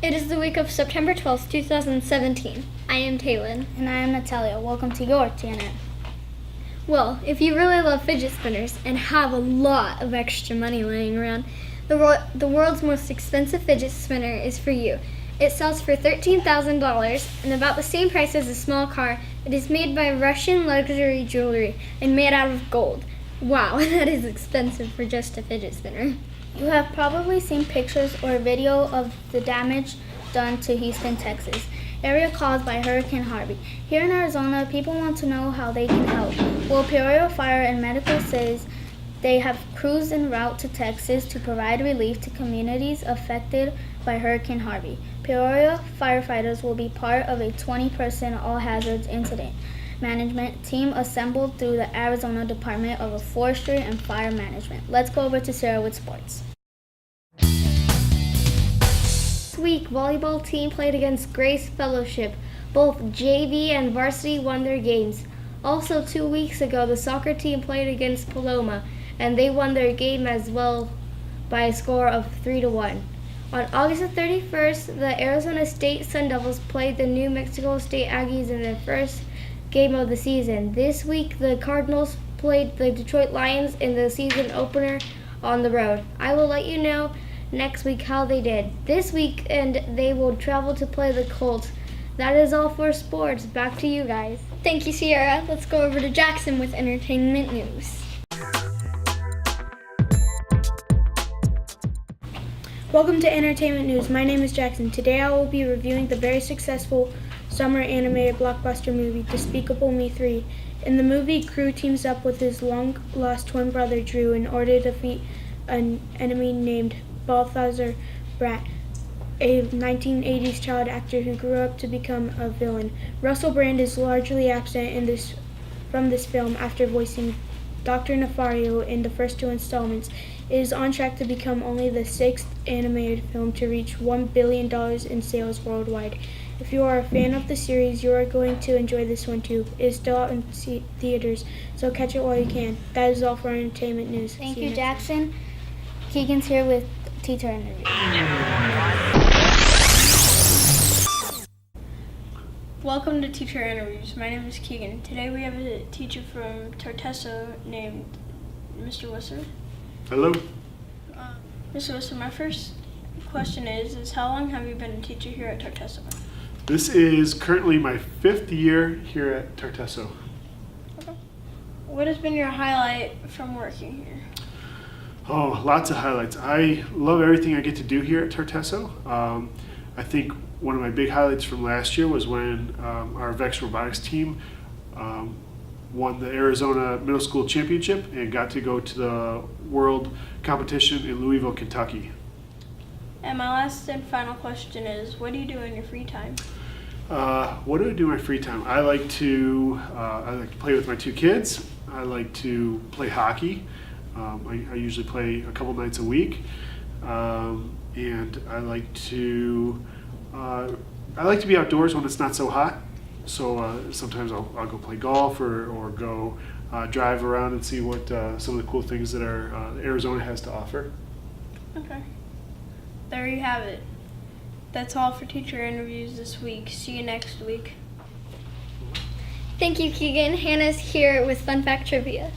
It is the week of September 12th, 2017. I am Taylin. And I am Natalia. Welcome to your TNN. Well, if you really love fidget spinners and have a lot of extra money laying around, the world's most expensive fidget spinner is for you. It sells for $13,000 and about the same price as a small car. It is made by Russian luxury jewelry and made out of gold. Wow, that is expensive for just a fidget spinner. You have probably seen pictures or video of the damage done to Houston, Texas, area caused by Hurricane Harvey. Here in Arizona, people want to know how they can help. Well, Peoria Fire and Medical says they have crews en route to Texas to provide relief to communities affected by Hurricane Harvey. Peoria firefighters will be part of a 20-person all-hazards incident management team assembled through the Arizona Department of Forestry and Fire Management. Let's go over to Sarah with sports. This week, volleyball team played against Grace Fellowship. Both JV and varsity won their games. Also, 2 weeks ago, the soccer team played against Paloma, and they won their game as well by a score of 3-1. On August 31st, the Arizona State Sun Devils played the New Mexico State Aggies in their first game of the season. This week, the Cardinals played the Detroit Lions in the season opener on the road. I will let you know next week how they did. This weekend, they will travel to play the Colts. That is all for sports. Back to you guys. Thank you, Sierra. Let's go over to Jackson with entertainment news. Welcome to Entertainment News. My name is Jackson. Today I will be reviewing the very successful summer animated blockbuster movie, Despicable Me 3. In the movie, Gru teams up with his long-lost twin brother Drew in order to defeat an enemy named Balthazar Brat, a 1980s child actor who grew up to become a villain. Russell Brand is largely absent from this film after voicing Dr. Nefario in the first two installments. It is on track to become only the sixth animated film to reach $1 billion in sales worldwide. If you are a fan of the series, you are going to enjoy this one too. It is still out in theaters, so catch it while you can. That is all for entertainment news. Thank you, Jackson. Keegan's here with teacher interview. Welcome to Teacher Interviews. My name is Keegan. Today we have a teacher from Tartesso named Mr. Wisser. Hello. Mr. Wisser, my first question is how long have you been a teacher here at Tartesso? This is currently my 5th year here at Tartesso. Okay. What has been your highlight from working here? Oh, lots of highlights. I love everything I get to do here at Tartesso. I think one of my big highlights from last year was when our VEX Robotics team won the Arizona Middle School Championship and got to go to the world competition in Louisville, Kentucky. And my last and final question is, what do you do in your free time? What do I do in my free time? I like to play with my 2 kids. I like to play hockey. I usually play a couple nights a week, and I like to be outdoors when it's not so hot. So sometimes I'll go play golf or go drive around and see what some of the cool things that Arizona has to offer. Okay. There you have it. That's all for teacher interviews this week. See you next week. Thank you, Keegan. Hannah's here with Fun Fact Trivia.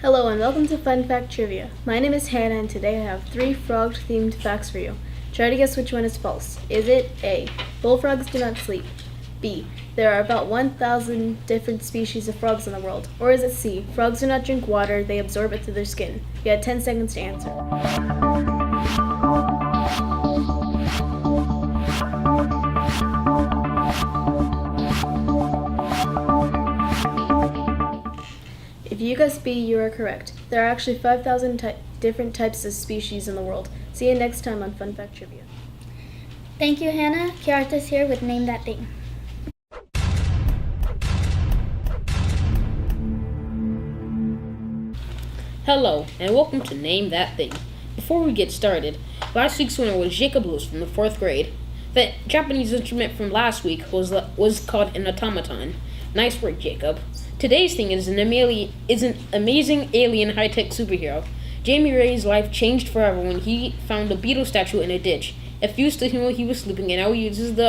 Hello and welcome to Fun Fact Trivia. My name is Hannah and today I have 3 frog-themed facts for you. Try to guess which one is false. Is it A, bullfrogs do not sleep? B, there are about 1,000 different species of frogs in the world? Or is it C, frogs do not drink water, they absorb it through their skin? You had 10 seconds to answer. If you guessed B, you are correct. There are actually 5,000 different types of species in the world. See you next time on Fun Fact Trivia. Thank you, Hannah. Kiarta's here with Name That Thing. Hello, and welcome to Name That Thing. Before we get started, last week's winner was Jacob Lewis from the 4th grade. The Japanese instrument from last week was called an automaton. Nice work, Jacob. Today's thing is an amazing alien high-tech superhero. Jamie Ray's life changed forever when he found a beetle statue in a ditch. It fused to him while he was sleeping, and now he uses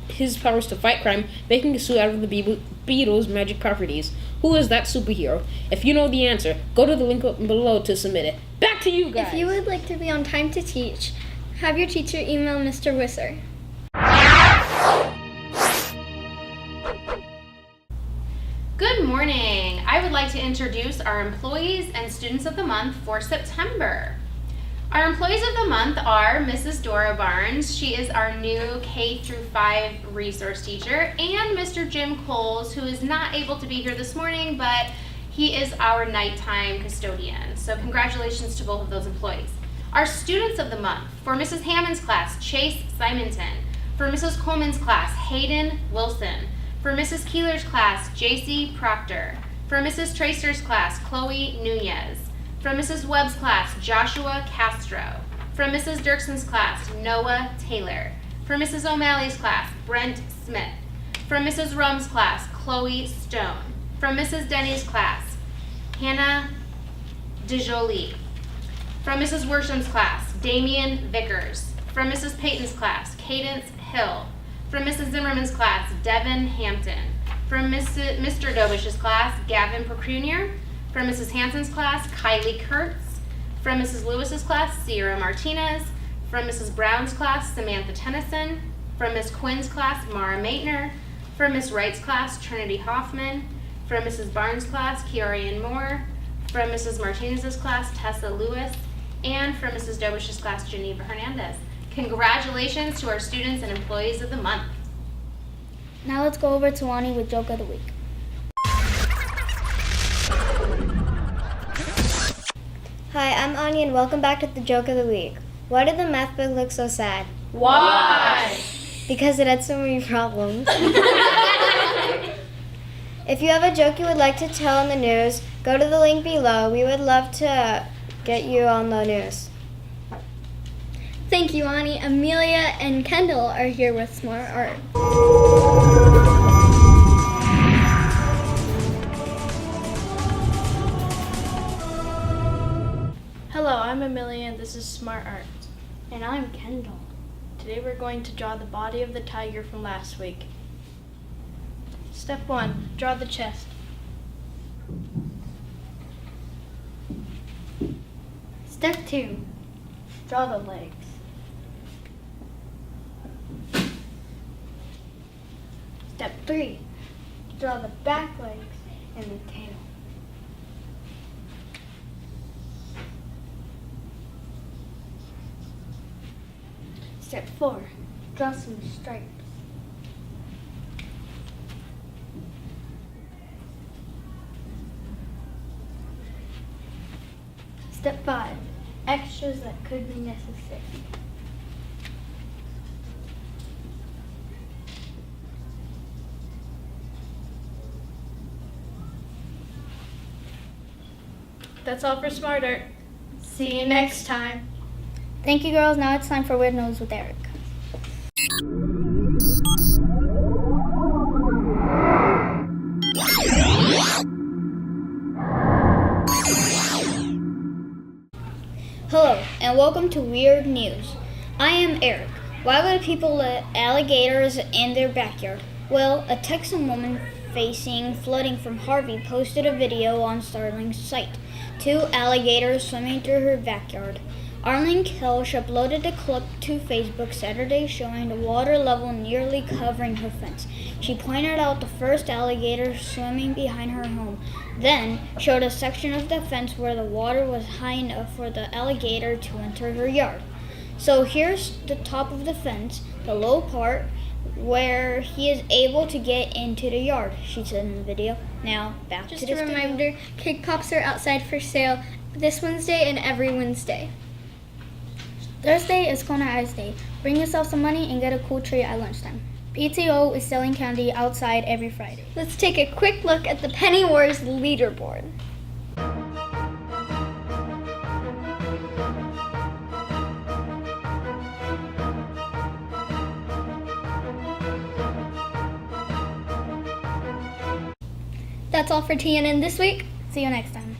his powers to fight crime, making a suit out of the beetle's magic properties. Who is that superhero? If you know the answer, go to the link below to submit it. Back to you guys. If you would like to be on Time to Teach, have your teacher email Mr. Wisser. Good morning. I would like to introduce our employees and students of the month for September. Our employees of the month are Mrs. Dora Barnes. She is our new K-5 resource teacher, and Mr. Jim Coles, who is not able to be here this morning, but he is our nighttime custodian. So congratulations to both of those employees. Our students of the month, for Mrs. Hammond's class, Chase Simonton. For Mrs. Coleman's class, Hayden Wilson. For Mrs. Keeler's class, JC Proctor. For Mrs. Tracer's class, Chloe Nunez. From Mrs. Webb's class, Joshua Castro. From Mrs. Dirkson's class, Noah Taylor. From Mrs. O'Malley's class, Brent Smith. From Mrs. Rum's class, Chloe Stone. From Mrs. Denny's class, Hannah DeJolie. From Mrs. Worsham's class, Damian Vickers. From Mrs. Payton's class, Cadence Hill. From Mrs. Zimmerman's class, Devin Hampton. From Mr. Dobish's class, Gavin Procunier. From Mrs. Hanson's class, Kylie Kurtz. From Mrs. Lewis's class, Sierra Martinez. From Mrs. Brown's class, Samantha Tennyson. From Miss Quinn's class, Mara Maitner. From Miss Wright's class, Trinity Hoffman. From Mrs. Barnes' class, Kiarian Moore. From Mrs. Martinez's class, Tessa Lewis. And from Mrs. Dobish's class, Geneva Hernandez. Congratulations to our students and employees of the month. Now let's go over to Wani with Joke of the Week. Hi, I'm Anya and welcome back to the Joke of the Week. Why did the math book look so sad? Why? Because it had so many problems. If you have a joke you would like to tell on the news, go to the link below. We would love to get you on the news. Thank you, Ani. Amelia and Kendall are here with Smart Art. Hello, I'm Amelia and this is Smart Art. And I'm Kendall. Today we're going to draw the body of the tiger from last week. Step 1, draw the chest. Step 2, draw the legs. Step 3, draw the back legs and the tail. Step 4, draw some stripes. Step 5, extras that could be necessary. That's all for Smart Art. See you next time. Thank you, girls. Now it's time for Weird News with Eric. Hello, and welcome to Weird News. I am Eric. Why would people let alligators in their backyard? Well, a Texan woman facing flooding from Harvey posted a video on Starling's site. 2 alligators swimming through her backyard. Arlene Kelsch uploaded a clip to Facebook Saturday showing the water level nearly covering her fence. She pointed out the first alligator swimming behind her home, then showed a section of the fence where the water was high enough for the alligator to enter her yard. So here's the top of the fence, the low part where he is able to get into the yard, she said in the video. Now, back Just to the a studio. reminder, cake pops are outside for sale this Wednesday and every Wednesday. Thursday is Kona Ice Day. Bring yourself some money and get a cool treat at lunchtime. PTO is selling candy outside every Friday. Let's take a quick look at the Penny Wars leaderboard. That's all for TNN this week. See you next time.